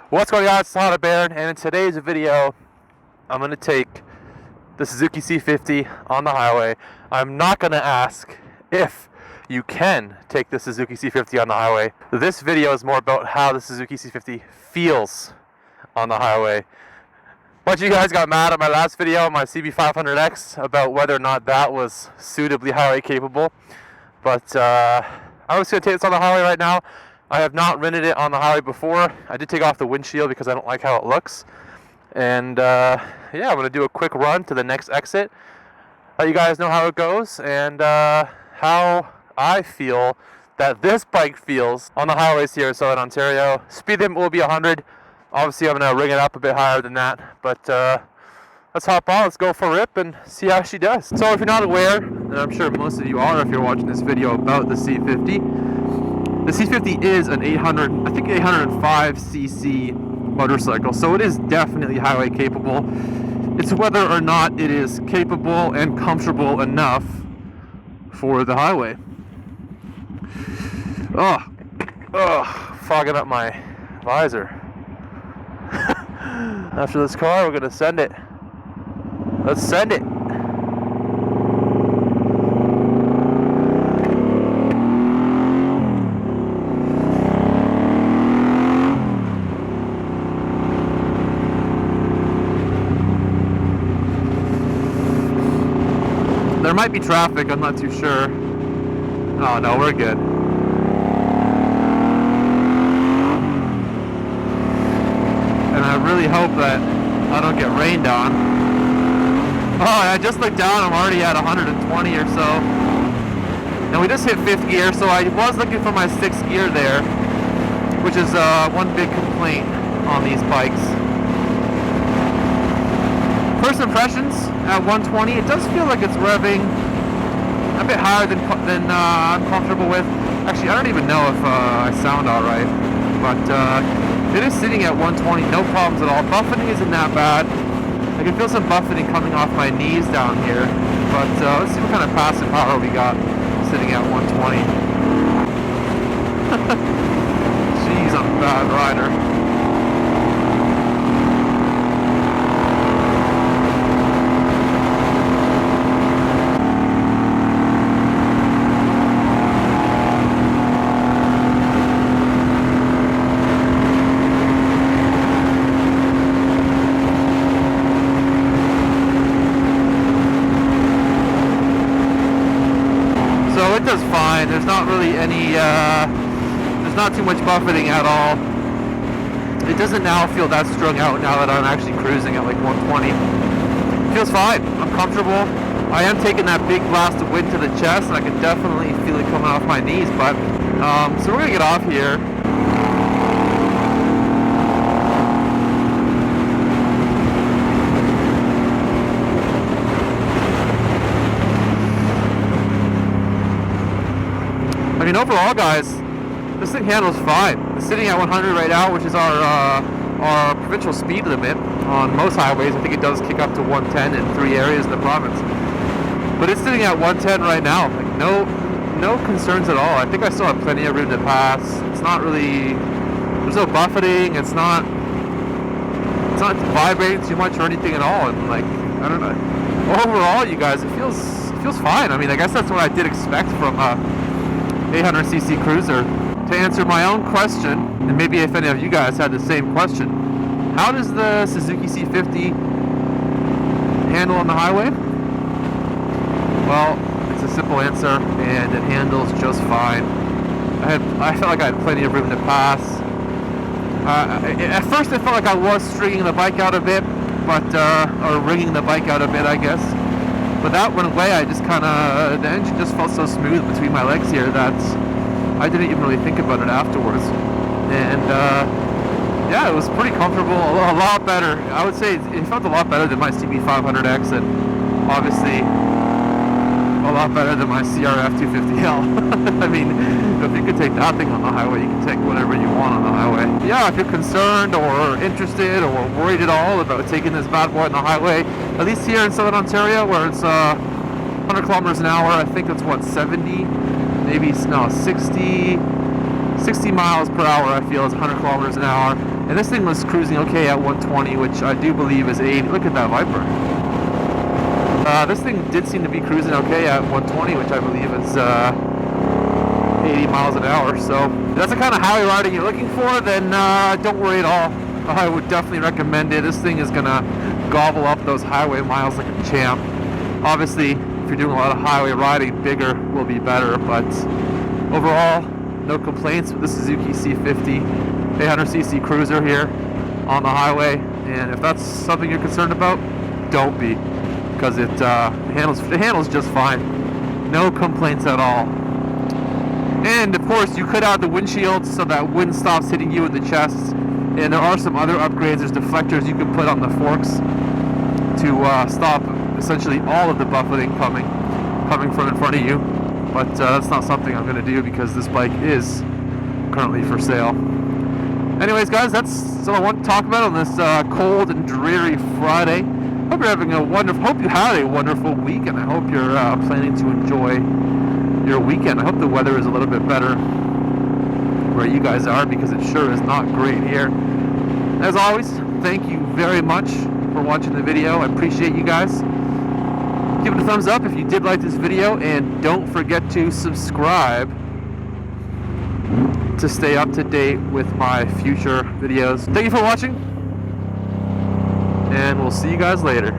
What's going on? It's Honda Baron, and in today's video, I'm going to take the Suzuki C50 on the highway. I'm not going to ask if you can take the Suzuki C50 on the highway. This video is more about how the Suzuki C50 feels on the highway. A bunch of you guys got mad at my last video, my CB500X, about whether or not that was suitably highway capable. But I'm just going to take this on the highway right now. I have not rented it on the highway before. I did take off the windshield because I don't like how it looks. And yeah, I'm going to do a quick run to the next exit. Let you guys know how it goes and how I feel that this bike feels on the highways here in Southern Ontario. Speed limit will be 100. Obviously, I'm going to ring it up a bit higher than that. But let's hop on, let's go for a rip and see how she does. So if you're not aware, and I'm sure most of you are if you're watching this video about the C50, the C50 is an 805cc motorcycle, so it is definitely highway capable. It's whether or not it is capable and comfortable enough for the highway. Fogging up my visor. After this car, we're gonna send it. Let's send it. There might be traffic, I'm not too sure. Oh no, we're good. And I really hope that I don't get rained on. Oh, I just looked down, I'm already at 120 or so. And we just hit 5th gear, so I was looking for my 6th gear there, which is one big complaint on these bikes. First impressions at 120, it does feel like it's revving a bit higher than I'm comfortable with. Actually, I don't even know if I sound alright, but it is sitting at 120, no problems at all. Buffeting isn't that bad. I can feel some buffeting coming off my knees down here, but let's see what kind of passive power we got sitting at 120. Jeez, I'm a bad rider. It does fine. There's not really any, there's not too much buffeting at all. It doesn't now feel that strung out now that I'm actually cruising at like 120. It feels fine. I'm comfortable. I am taking that big blast of wind to the chest, and I can definitely feel it coming off my knees. But so we're gonna get off here. I mean, overall, guys, this thing handles fine. It's sitting at 100 right now, which is our provincial speed limit on most highways. I think it does kick up to 110 in 3 areas in the province. But it's sitting at 110 right now. Like no concerns at all. I think I still have plenty of room to pass. It's not really, there's no buffeting. It's not vibrating too much or anything at all. And like, I don't know. Overall, you guys, it feels fine. I mean, I guess that's what I did expect from 800cc cruiser. To answer my own question, and maybe if any of you guys had the same question, how does the Suzuki C50 handle on the highway? Well, it's a simple answer, and it handles just fine. I felt like I had plenty of room to pass. At first it felt like I was stringing the bike out a bit, but or rigging the bike out a bit, I guess. But that went away. I just kind of, the engine just felt so smooth between my legs here that I didn't even really think about it afterwards. And yeah, it was pretty comfortable, a lot better. I would say it felt a lot better than my CB500X, and obviously a lot better than my CRF 250L. I mean, if you could take that thing on the highway, you can take whatever you want on the highway. Yeah, if you're concerned or interested or worried at all about taking this bad boy on the highway, at least here in Southern Ontario, where it's 100 kilometers an hour, I think it's what, 70, maybe, no, 60 miles per hour, I feel, is 100 kilometers an hour. And this thing was cruising okay at 120, which I do believe is 80. Look at that Viper. This thing did seem to be cruising okay at 120, which I believe is 80 miles an hour. So if that's the kind of highway riding you're looking for, then don't worry at all. I would definitely recommend it. This thing is gonna gobble up those highway miles like a champ. Obviously, if you're doing a lot of highway riding, bigger will be better, but overall, no complaints with the Suzuki C50 800cc cruiser here on the highway. And if that's something you're concerned about, don't be, because it handles just fine. No complaints at all. And of course, you could add the windshield so that wind stops hitting you in the chest. And there are some other upgrades. There's deflectors you can put on the forks to stop essentially all of the buffeting coming from in front of you. But that's not something I'm going to do because this bike is currently for sale. Anyways, guys, that's all I want to talk about on this cold and dreary Friday. Hope you're having hope you had a wonderful week, and I hope you're planning to enjoy your weekend. I hope the weather is a little bit better where you guys are, because it sure is not great here. As always, thank you very much for watching the video. I appreciate you guys. Give it a thumbs up if you did like this video, and don't forget to subscribe to stay up to date with my future videos. Thank you for watching, and we'll see you guys later.